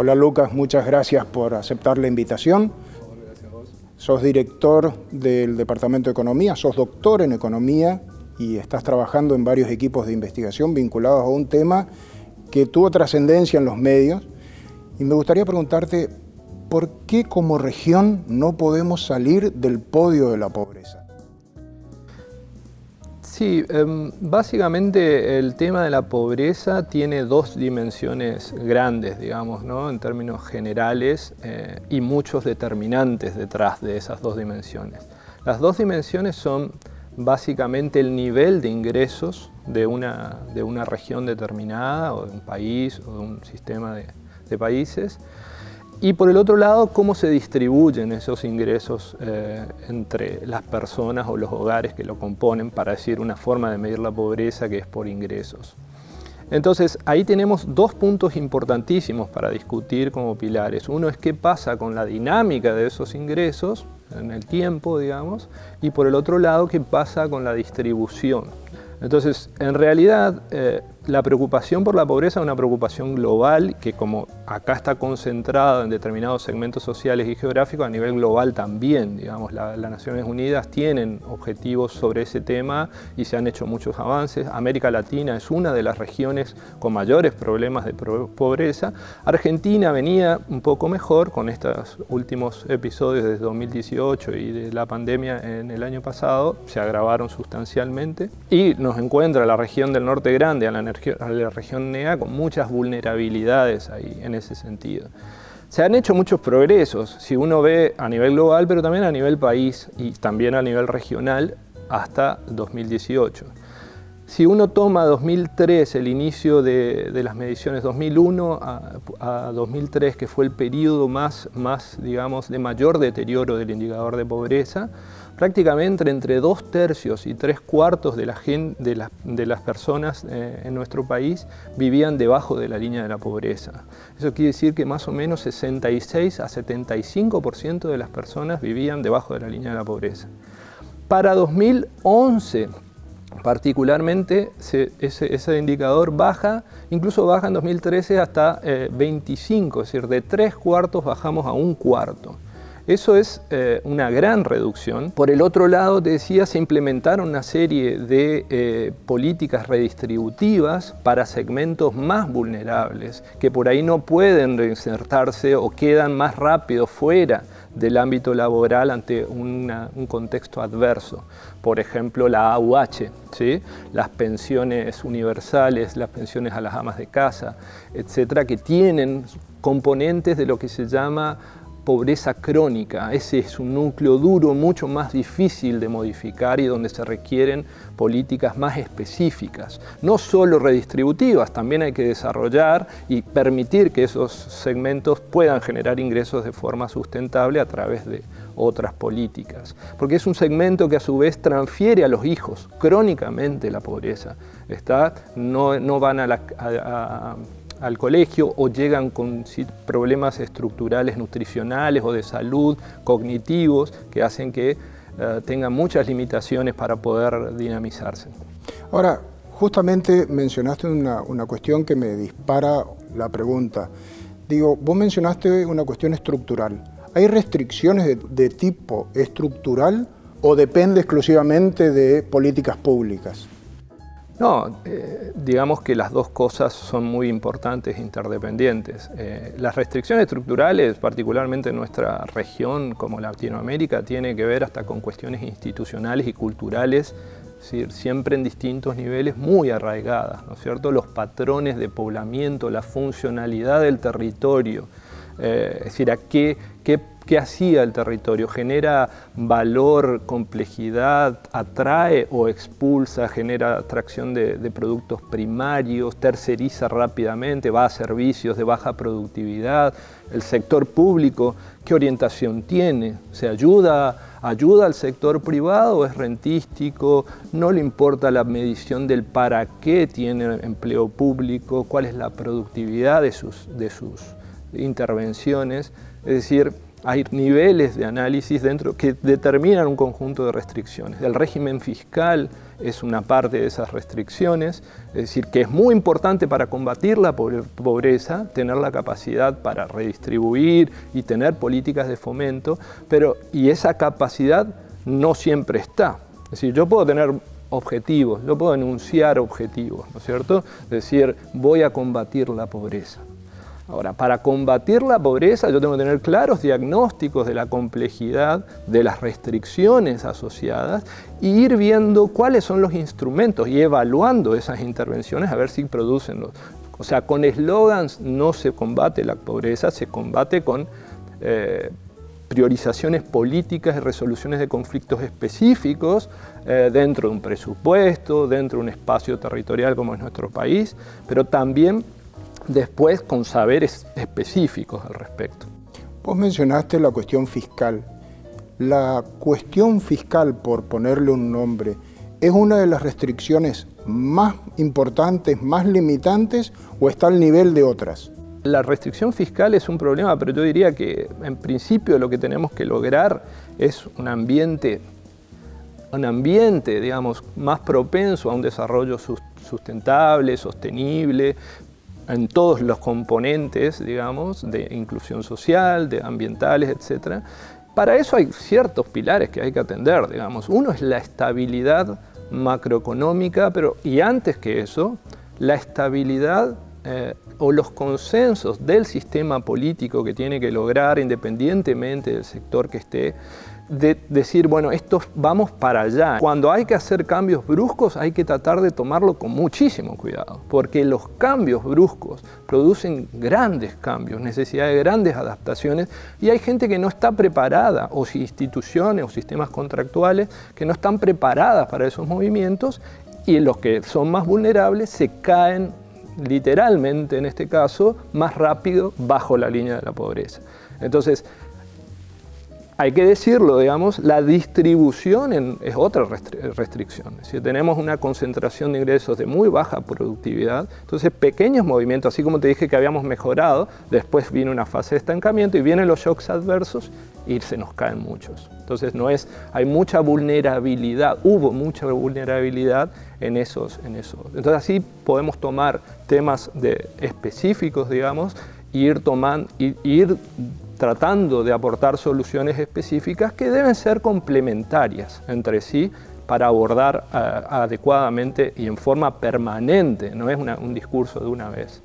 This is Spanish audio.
Hola Lucas, muchas gracias por aceptar la invitación. Gracias a vos. Sos director del Departamento de Economía, sos doctor en Economía y estás trabajando en varios equipos de investigación vinculados a un tema que tuvo trascendencia en los medios. Y me gustaría preguntarte, ¿por qué como región no podemos salir del podio de la pobreza? Sí, básicamente el tema de la pobreza tiene dos dimensiones grandes, digamos, ¿no? En términos generales, y muchos determinantes detrás de esas dos dimensiones. Las dos dimensiones son básicamente el nivel de ingresos de una región determinada, o de un país, o de un sistema de países. Y por el otro lado, cómo se distribuyen esos ingresos entre las personas o los hogares que lo componen, para decir una forma de medir la pobreza que es por ingresos. Entonces, ahí tenemos dos puntos importantísimos para discutir como pilares. Uno es qué pasa con la dinámica de esos ingresos en el tiempo, digamos, y por el otro lado, qué pasa con la distribución. Entonces, en realidad, la preocupación por la pobreza es una preocupación global que, como acá está concentrada en determinados segmentos sociales y geográficos, a nivel global también, digamos, las Naciones Unidas tienen objetivos sobre ese tema y se han hecho muchos avances. América Latina es una de las regiones con mayores problemas de pobreza. Argentina venía un poco mejor con estos últimos episodios de 2018 y de la pandemia en el año pasado, se agravaron sustancialmente y nos encuentra la región del Norte Grande, a la región NEA, con muchas vulnerabilidades ahí en ese sentido. Se han hecho muchos progresos, si uno ve a nivel global, pero también a nivel país y también a nivel regional hasta 2018. Si uno toma 2003, el inicio de las mediciones 2001 a 2003, que fue el periodo más digamos, de mayor deterioro del indicador de pobreza, prácticamente entre 2/3 y 3/4 de las personas en nuestro país vivían debajo de la línea de la pobreza. Eso quiere decir que más o menos 66 a 75% de las personas vivían debajo de la línea de la pobreza. Para 2011, particularmente, ese indicador baja, incluso baja en 2013 hasta 25, es decir, de 3/4 bajamos a 1/4. Eso es una gran reducción. Por el otro lado, te decía, se implementaron una serie de políticas redistributivas para segmentos más vulnerables, que por ahí no pueden reinsertarse o quedan más rápido fuera del ámbito laboral ante un contexto adverso. Por ejemplo, la AUH, ¿sí? Las pensiones universales, las pensiones a las amas de casa, etcétera, que tienen componentes de lo que se llama pobreza crónica. Ese es un núcleo duro, mucho más difícil de modificar y donde se requieren políticas más específicas. No solo redistributivas, también hay que desarrollar y permitir que esos segmentos puedan generar ingresos de forma sustentable a través de otras políticas. Porque es un segmento que a su vez transfiere a los hijos crónicamente la pobreza. No van al colegio o llegan con problemas estructurales nutricionales o de salud, cognitivos, que hacen que tengan muchas limitaciones para poder dinamizarse. Ahora, justamente mencionaste una cuestión que me dispara la pregunta. Digo, vos mencionaste una cuestión estructural. ¿Hay restricciones de tipo estructural o depende exclusivamente de políticas públicas? No, digamos que las dos cosas son muy importantes e interdependientes. Las restricciones estructurales, particularmente en nuestra región como Latinoamérica, tiene que ver hasta con cuestiones institucionales y culturales, es decir, siempre en distintos niveles muy arraigadas, ¿no es cierto? Los patrones de poblamiento, la funcionalidad del territorio, es decir, ¿qué hacía el territorio? ¿Genera valor, complejidad, atrae o expulsa, genera atracción de productos primarios, terceriza rápidamente, va a servicios de baja productividad? El sector público, ¿qué orientación tiene? ¿Se ayuda al sector privado o es rentístico? ¿No le importa la medición del para qué tiene empleo público? ¿Cuál es la productividad de sus intervenciones? Es decir, hay niveles de análisis dentro que determinan un conjunto de restricciones. El régimen fiscal es una parte de esas restricciones, es decir, que es muy importante para combatir la pobreza, tener la capacidad para redistribuir y tener políticas de fomento, y esa capacidad no siempre está. Es decir, yo puedo tener objetivos, yo puedo enunciar objetivos, ¿no es cierto? Es decir, voy a combatir la pobreza. Ahora, para combatir la pobreza yo tengo que tener claros diagnósticos de la complejidad, de las restricciones asociadas y ir viendo cuáles son los instrumentos y evaluando esas intervenciones a ver si producen los... O sea, con eslogans no se combate la pobreza, se combate con priorizaciones políticas y resoluciones de conflictos específicos dentro de un presupuesto, dentro de un espacio territorial como es nuestro país, pero también después con saberes específicos al respecto. Vos mencionaste la cuestión fiscal. La cuestión fiscal, por ponerle un nombre, ¿es una de las restricciones más importantes, más limitantes o está al nivel de otras? La restricción fiscal es un problema, pero yo diría que en principio lo que tenemos que lograr es un ambiente, digamos, más propenso a un desarrollo sustentable, sostenible, en todos los componentes, digamos, de inclusión social, de ambientales, etc. Para eso hay ciertos pilares que hay que atender, digamos. Uno es la estabilidad macroeconómica, y antes que eso, la estabilidad o los consensos del sistema político que tiene que lograr, independientemente del sector que esté, de decir, bueno, vamos para allá. Cuando hay que hacer cambios bruscos hay que tratar de tomarlo con muchísimo cuidado, porque los cambios bruscos producen grandes cambios, necesidad de grandes adaptaciones, y hay gente que no está preparada, o instituciones o sistemas contractuales que no están preparadas para esos movimientos, y los que son más vulnerables se caen literalmente, en este caso, más rápido bajo la línea de la pobreza. Entonces, hay que decirlo, digamos, la distribución es otra restricción. Si tenemos una concentración de ingresos de muy baja productividad, entonces pequeños movimientos, así como te dije que habíamos mejorado, después viene una fase de estancamiento y vienen los shocks adversos y se nos caen muchos. Entonces hay mucha vulnerabilidad, hubo mucha vulnerabilidad en esos. Entonces así podemos tomar temas específicos, digamos, y ir tratando de aportar soluciones específicas que deben ser complementarias entre sí para abordar adecuadamente y en forma permanente, no es un discurso de una vez.